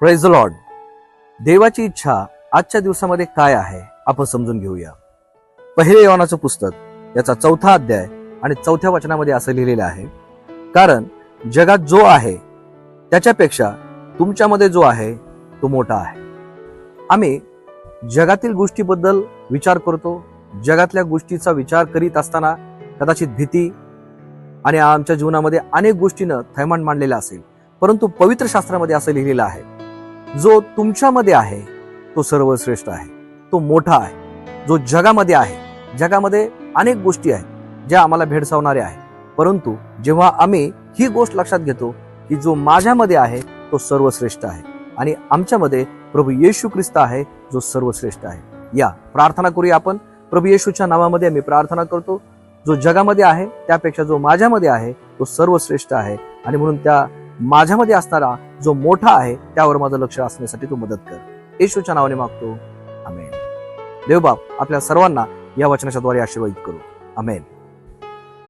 Praise the Lord. देवाची इच्छा आजच्या दिवसामध्ये काय आहे आपण समजून घेऊया. पहिले योहानाचं पुस्तक याचा 4था अध्याय आणि 4थ्या वचनामध्ये असं लिहिलेलं आहे, कारण जगात जो आहे त्याच्यापेक्षा तुमच्यामध्ये जो आहे तो मोठा आहे. आम्ही जगातील गोष्टीबद्दल विचार करतो. जगातल्या गोष्टीचा विचार करीत असताना कदाचित भीती आणि आमच्या जीवनामध्ये अनेक गोष्टीनं थैमान मांडलेला असेल, परंतु पवित्र शास्त्रामध्ये असं लिहिलेलं आहे, जो तुमच्यामध्ये आहे तो सर्वश्रेष्ठ आहे, तो मोठा आहे. जो जगामध्ये आहे, जगामध्ये अनेक गोष्टी आहेत ज्या आम्हाला भेडसावणाऱ्या आहेत, परंतु जेव्हा आम्ही ही गोष्ट लक्षात घेतो की जो माझ्यामध्ये आहे तो सर्वश्रेष्ठ आहे आणि आमच्यामध्ये प्रभू येशू ख्रिस्त आहे जो सर्वश्रेष्ठ आहे. या प्रार्थना करूया आपण. प्रभू येशूच्या नावामध्ये आम्ही प्रार्थना करतो. जो जगामध्ये आहे त्यापेक्षा जो माझ्यामध्ये आहे तो सर्वश्रेष्ठ आहे आणि म्हणून त्या माझ्यामध्ये असणारा जो मोठा आहे त्यावर माझं लक्ष असण्यासाठी तू मदत कर. येशूच्या नावाने मागतो, आमेन. देवबाप आपल्या सर्वांना या वचनाच्या द्वारे आशीर्वादित करू, आमेन.